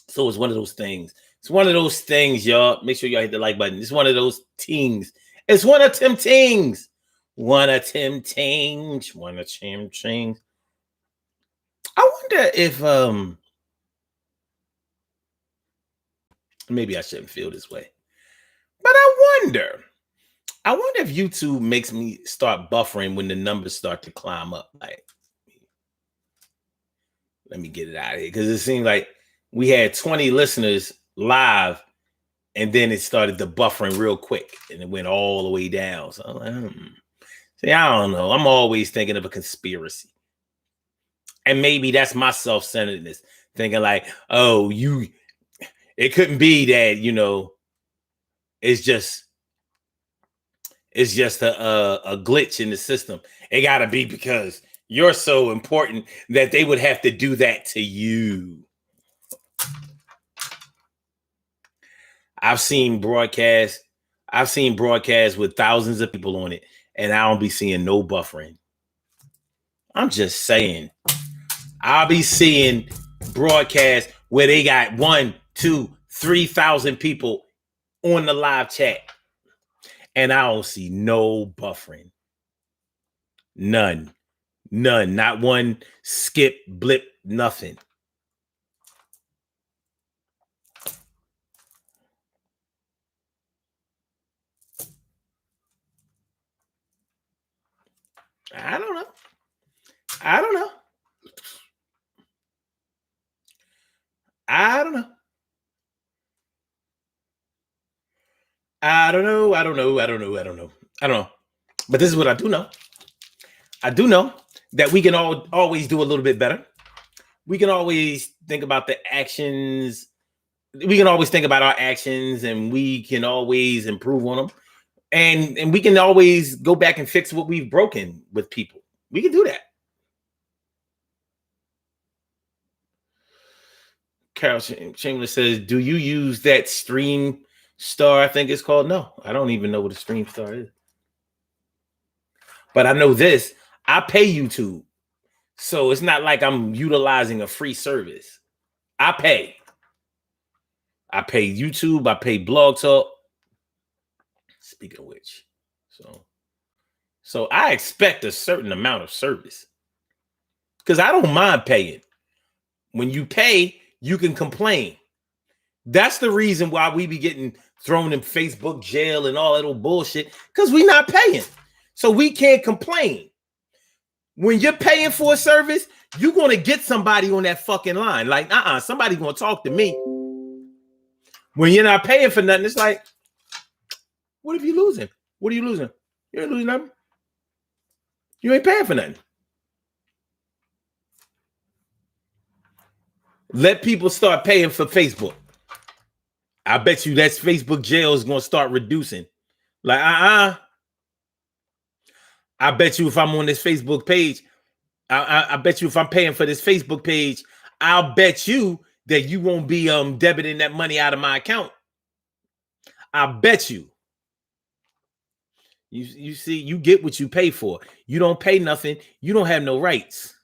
So it's one of those things. It's one of those things, y'all. Make sure y'all hit the like button. It's one of those things. It's one of them things. One of them things. One of them things. I wonder if maybe I shouldn't feel this way. But I wonder if YouTube makes me start buffering when the numbers start to climb up. Like, let me get it out of here. Because it seems like we had 20 listeners live, and then it started to buffering real quick, and it went all the way down. So I'm like, See, I don't know. I'm always thinking of a conspiracy. And maybe that's my self-centeredness, thinking like, oh, it couldn't be that, you know, it's just a glitch in the system. It got to be because you're so important that they would have to do that to you. I've seen broadcasts with thousands of people on it, and I don't be seeing no buffering. I'm just saying. I'll be seeing broadcasts where they got 1, 2, 3,000 people on the live chat, and I don't see no buffering. None. Not one skip, blip, nothing. I don't know. I don't know. I don't know. But this is what I do know. I do know that we can always do a little bit better. We can always think about the actions. We can always think about our actions, and we can always improve on them. And we can always go back and fix what we've broken with people. We can do that. Carol Chamberlain says, do you use that Stream Star? I think it's called. No, I don't even know what a Stream Star is. But I know this. I pay YouTube. So it's not like I'm utilizing a free service. I pay. I pay YouTube. I pay Blog Talk. Speaking of which. So I expect a certain amount of service. Because I don't mind paying. When you pay, you can complain. That's the reason why we be getting thrown in Facebook jail and all that old bullshit. Because we not paying. So we can't complain. When you're paying for a service, you're going to get somebody on that fucking line. Like, somebody going to talk to me. When you're not paying for nothing, it's like, what if you're losing? What are you losing? You ain't losing nothing. You ain't paying for nothing. Let people start paying for Facebook. I bet you that Facebook jail is going to start reducing. Like, I bet you if I'm on this Facebook page, I bet you if I'm paying for this Facebook page, I'll bet you that you won't be debiting that money out of my account. I bet you. You see, you get what you pay for. You don't pay nothing. You don't have no rights.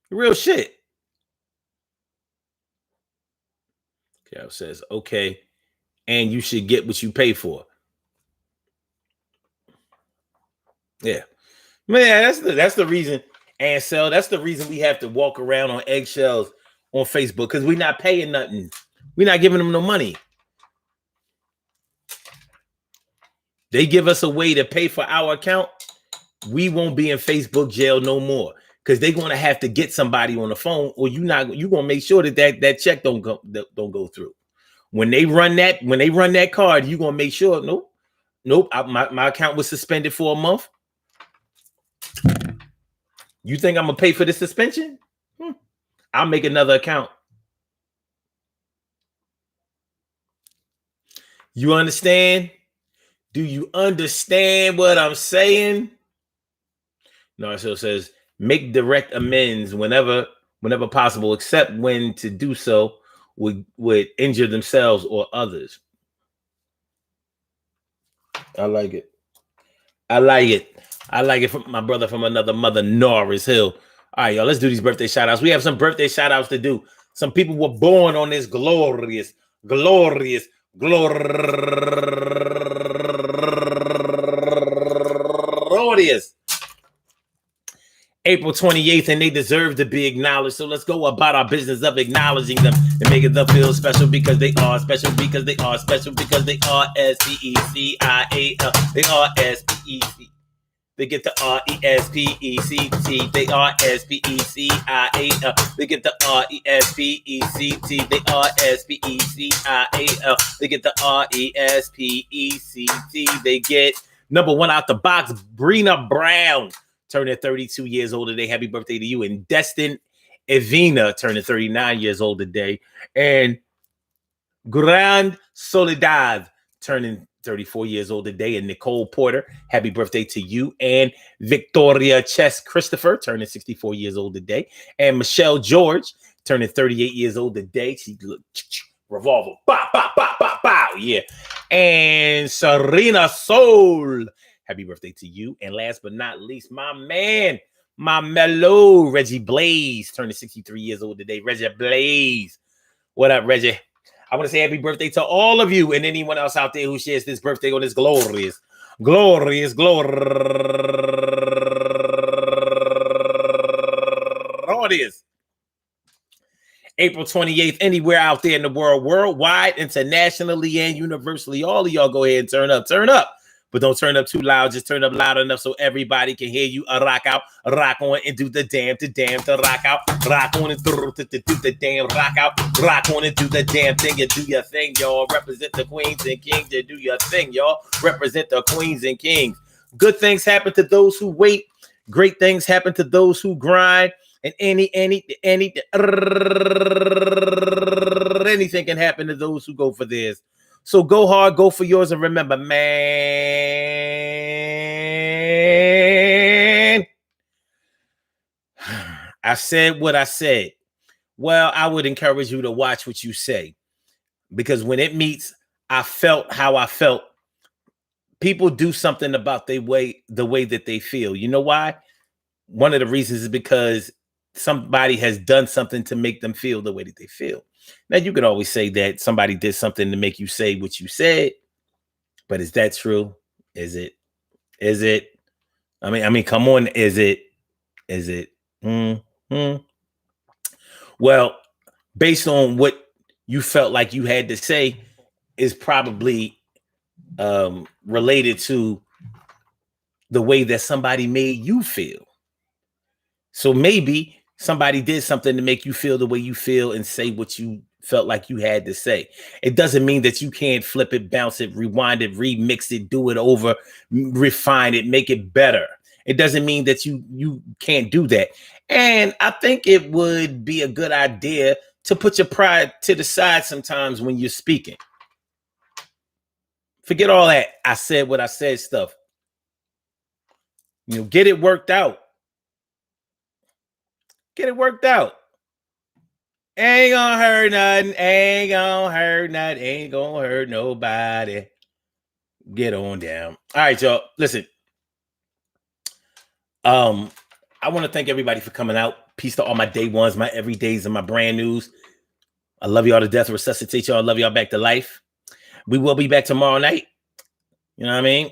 Real shit. Cal says, okay, and you should get what you pay for. Yeah. Man, that's the reason, Ansel, that's the reason we have to walk around on eggshells on Facebook, because we're not paying nothing. We're not giving them no money. They give us a way to pay for our account. We won't be in Facebook jail no more, because they're going to have to get somebody on the phone, or you're going to make sure that check don't go through. When they run that card, you're going to make sure, nope, my account was suspended for a month. You think I'm going to pay for the suspension? I'll make another account. You understand? Do you understand what I'm saying? Narcil says, make direct amends whenever possible, except when to do so would injure themselves or others. I like it. I like it from my brother from another mother, Norris Hill. All right, y'all, let's do these birthday shout outs. We have some birthday shout outs to do. Some people were born on this glorious April 28th, and they deserve to be acknowledged. So let's go about our business of acknowledging them and making them feel special, because they are special, because they are special, because they are S-P-E-C-I-A-L. They are S-P-E-C. They get the R-E-S-P-E-C-T. They are S-P-E-C-I-A-L. They get the R-E-S-P-E-C-T. They are S-P-E-C-I-A-L. They get the R-E-S-P-E-C-T. They get number one out the box, Brina Brown, turning 32 years old today. Happy birthday to you. And Destin Evina, turning 39 years old today. And Grand Soledad, turning 34 years old today. And Nicole Porter, happy birthday to you. And Victoria Chess Christopher, turning 64 years old today. And Michelle George, turning 38 years old today. She look revolver. Bow, bow, bow, bow, bow. Yeah. And Serena Soul, happy birthday to you. And last but not least, my man, my mellow Reggie Blaze, turning 63 years old today. Reggie Blaze. What up, Reggie? I want to say happy birthday to all of you and anyone else out there who shares this birthday on this glorious April 28th, anywhere out there in the world, worldwide, internationally, and universally. All of y'all go ahead and turn up but don't turn up too loud. Just turn up loud enough so everybody can hear you. Rock out, rock on, and do the damn, to rock out, rock on and do the damn, rock out, rock on and do the damn thing. You do your thing, y'all. Represent the queens and kings. You do your thing, y'all. Represent the queens and kings. Good things happen to those who wait. Great things happen to those who grind. And anything can happen to those who go for theirs. So go hard, go for yours, and remember, man, I said what I said. Well, I would encourage you to watch what you say, because when it meets, I felt how I felt. People do something about the way that they feel. You know why? One of the reasons is because somebody has done something to make them feel the way that they feel. Now, you could always say that somebody did something to make you say what you said, but is that true? Is it? I mean, come on. Is it? Well, based on what you felt like you had to say is probably related to the way that somebody made you feel. So maybe somebody did something to make you feel the way you feel and say what you felt like you had to say. It doesn't mean that you can't flip it, bounce it, rewind it, remix it, do it over, refine it, make it better. It doesn't mean that you can't do that. And I think it would be a good idea to put your pride to the side sometimes when you're speaking. Forget all that I said what I said stuff. You know, get it worked out. Get it worked out. Ain't gonna hurt nothing. Ain't gonna hurt nothing. Ain't gonna hurt nobody. Get on down. All right, y'all. Listen. I want to thank everybody for coming out. Peace to all my day ones, my everydays, and my brand news. I love y'all to death. Resuscitate y'all. I love y'all back to life. We will be back tomorrow night. You know what I mean?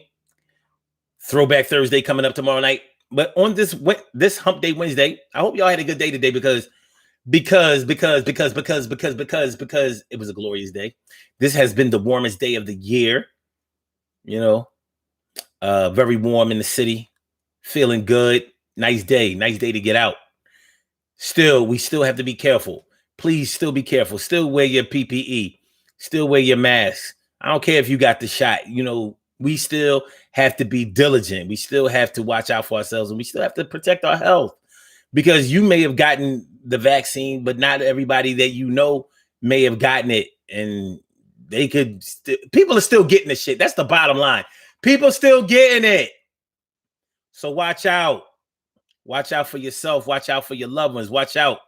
Throwback Thursday coming up tomorrow night. But on this Hump Day Wednesday, I hope y'all had a good day today because it was a glorious day. This has been the warmest day of the year. You know, very warm in the city, feeling good. Nice day to get out. We still have to be careful. Please still be careful. Still wear your PPE. Still wear your mask. I don't care if you got the shot. You know, we still have to be diligent. We still have to watch out for ourselves, and we still have to protect our health, because you may have gotten the vaccine, but not everybody that you know may have gotten it, and they could. People are still getting the shit. That's the bottom line. People still getting it. So watch out. Watch out for yourself. Watch out for your loved ones. Watch out.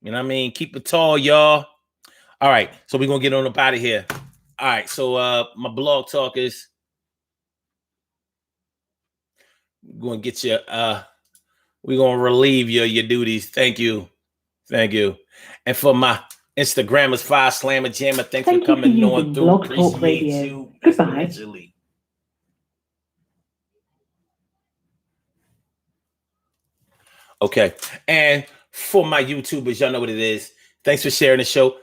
You know what I mean? Keep it tall, y'all. All right. So we're going to get on up out of here. All right. So my blog talkers, we're going to get you. We're going to relieve you of your duties. Thank you. And for my Instagrammers, Fire Slammer Jammer, thanks for coming on through. Blog Talk Radio. Goodbye. Okay. And for my YouTubers, y'all know what it is. Thanks for sharing the show.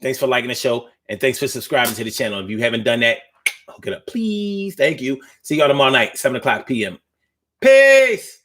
Thanks for liking the show. And thanks for subscribing to the channel. If you haven't done that, hook it up, please. Thank you. See y'all tomorrow night, 7 o'clock p.m. Peace.